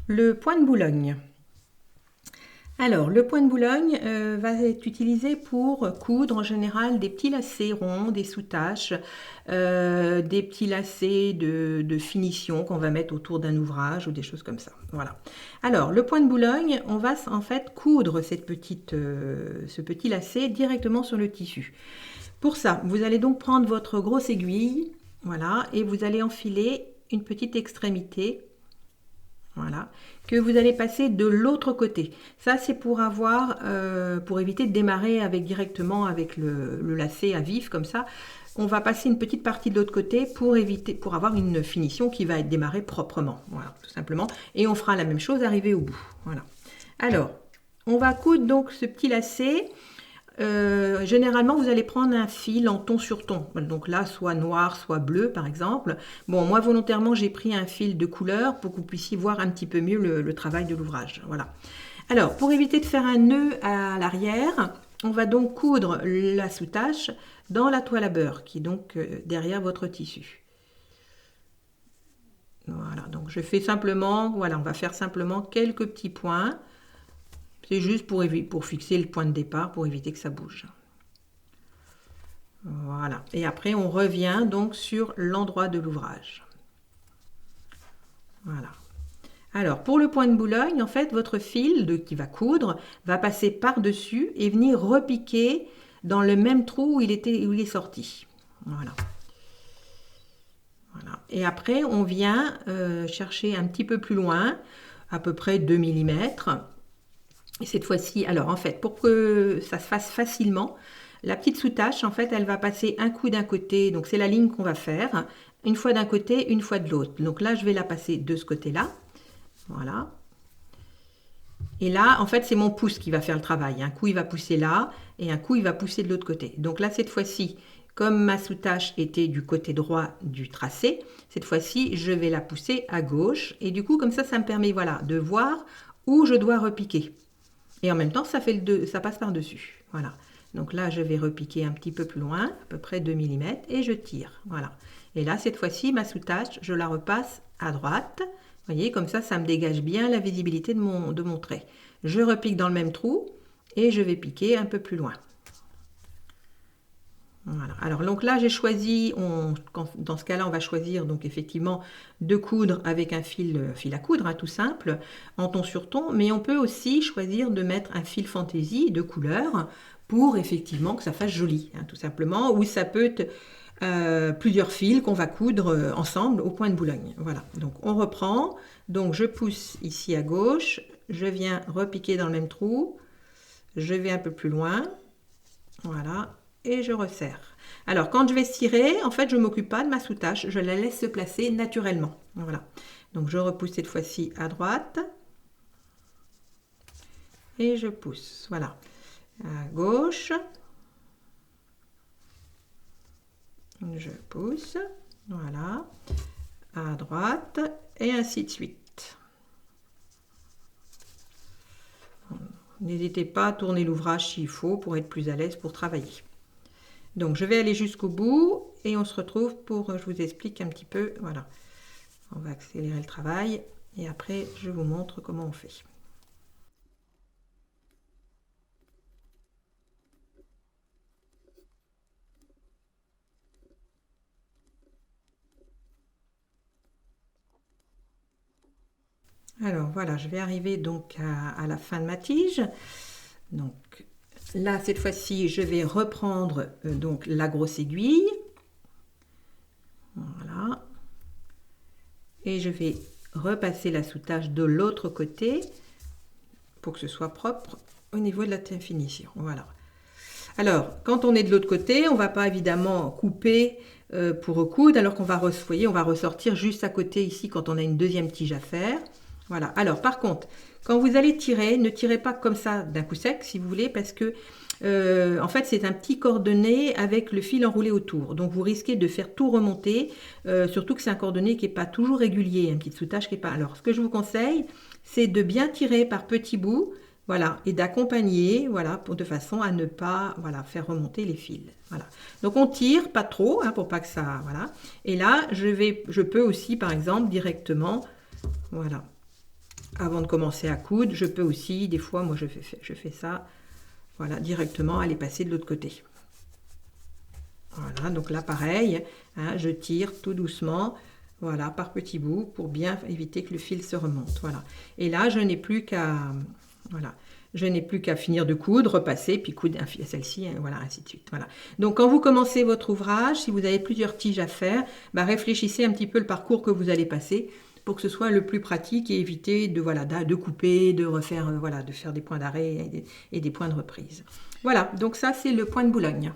Le point de Boulogne. Alors, le point de Boulogne va être utilisé pour coudre en général des petits lacets ronds, des sous-taches, des petits lacets de finition qu'on va mettre autour d'un ouvrage ou des choses comme ça. Voilà. Alors, le point de Boulogne, on va en fait coudre ce petit lacet directement sur le tissu. Pour ça, vous allez donc prendre votre grosse aiguille, voilà, et vous allez enfiler une petite extrémité. Voilà, que vous allez passer de l'autre côté. Ça, c'est pour pour éviter de démarrer directement avec le lacet à vif comme ça. On va passer une petite partie de l'autre côté pour avoir une finition qui va être démarrée proprement. Voilà, tout simplement. Et on fera la même chose arrivé au bout. Voilà. Alors, on va coudre donc ce petit lacet. Généralement, vous allez prendre un fil en ton sur ton. Donc là, soit noir, soit bleu, par exemple. Bon, moi, volontairement, j'ai pris un fil de couleur pour que vous puissiez voir un petit peu mieux le travail de l'ouvrage. Voilà. Alors, pour éviter de faire un nœud à l'arrière, on va donc coudre la sous-tache dans la toile à beurre, qui est donc derrière votre tissu. Voilà, donc je fais simplement, voilà, on va faire simplement quelques petits points. C'est juste pour fixer le point de départ, pour éviter que ça bouge. Voilà. Et après, on revient donc sur l'endroit de l'ouvrage. Voilà. Alors, pour le point de Boulogne, en fait, votre fil qui va coudre va passer par-dessus et venir repiquer dans le même trou où il est sorti. Voilà. Voilà. Et après, on vient chercher un petit peu plus loin, à peu près 2 mm. Et cette fois-ci, alors en fait, pour que ça se fasse facilement, la petite sous-tache, en fait, elle va passer un coup d'un côté, donc c'est la ligne qu'on va faire, une fois d'un côté, une fois de l'autre. Donc là, je vais la passer de ce côté-là, voilà. Et là, en fait, c'est mon pouce qui va faire le travail. Un coup, il va pousser là, et un coup, il va pousser de l'autre côté. Donc là, cette fois-ci, comme ma sous-tache était du côté droit du tracé, cette fois-ci, je vais la pousser à gauche. Et du coup, comme ça me permet, voilà, de voir où je dois repiquer. Et en même temps, ça passe par-dessus. Voilà. Donc là, je vais repiquer un petit peu plus loin, à peu près 2 mm, et je tire. Voilà. Et là, cette fois-ci, ma sous-tache, je la repasse à droite. Vous voyez, comme ça me dégage bien la visibilité de mon trait. Je repique dans le même trou et je vais piquer un peu plus loin. Voilà. Alors donc là, j'ai choisi, dans ce cas-là, on va choisir donc effectivement de coudre avec un fil à coudre, hein, tout simple, en ton sur ton, mais on peut aussi choisir de mettre un fil fantaisie de couleur pour effectivement que ça fasse joli, hein, tout simplement, ou ça peut être plusieurs fils qu'on va coudre ensemble au point de Boulogne. Voilà, donc on reprend, donc je pousse ici à gauche, je viens repiquer dans le même trou, je vais un peu plus loin, voilà, et je resserre. Alors, quand je vais cirer, en fait, je ne m'occupe pas de ma sous-tache, je la laisse se placer naturellement. Voilà. Donc, je repousse cette fois-ci à droite. Et je pousse. Voilà. À gauche. Je pousse. Voilà. À droite. Et ainsi de suite. N'hésitez pas à tourner l'ouvrage s'il faut pour être plus à l'aise pour travailler. Donc, je vais aller jusqu'au bout et on se retrouve je vous explique un petit peu, voilà. On va accélérer le travail et après, je vous montre comment on fait. Alors, voilà, je vais arriver donc à la fin de ma tige. Donc, là, cette fois-ci, je vais reprendre donc la grosse aiguille. Voilà. Et je vais repasser la sous-tache de l'autre côté pour que ce soit propre au niveau de la finition. Voilà. Alors, quand on est de l'autre côté, on ne va pas évidemment couper pour recoudre, alors qu'on va, on va ressortir juste à côté ici quand on a une deuxième tige à faire. Voilà. Alors, par contre, quand vous allez tirer, ne tirez pas comme ça d'un coup sec, si vous voulez, parce que en fait, c'est un petit cordonnet avec le fil enroulé autour. Donc, vous risquez de faire tout remonter, surtout que c'est un cordonnet qui n'est pas toujours régulier, une petite sous-tache qui n'est pas. Alors, ce que je vous conseille, c'est de bien tirer par petits bouts, voilà, et d'accompagner, voilà, de façon à ne pas, voilà, faire remonter les fils. Voilà. Donc, on tire, pas trop, hein, pour pas que ça, voilà. Et là, je peux aussi, par exemple, directement, voilà, avant de commencer à coudre, je peux aussi, des fois, moi je fais ça, voilà, directement aller passer de l'autre côté. Voilà, donc là pareil, hein, je tire tout doucement, voilà, par petits bouts pour bien éviter que le fil se remonte. Voilà. Et là, je n'ai plus qu'à, voilà, je n'ai plus qu'à finir de coudre, repasser, puis coudre celle-ci, voilà, ainsi de suite. Voilà. Donc quand vous commencez votre ouvrage, si vous avez plusieurs tiges à faire, bah, réfléchissez un petit peu le parcours que vous allez passer pour que ce soit le plus pratique et éviter de, voilà, de couper, de refaire, voilà, de faire des points d'arrêt et des points de reprise. Voilà, donc ça c'est le point de Boulogne.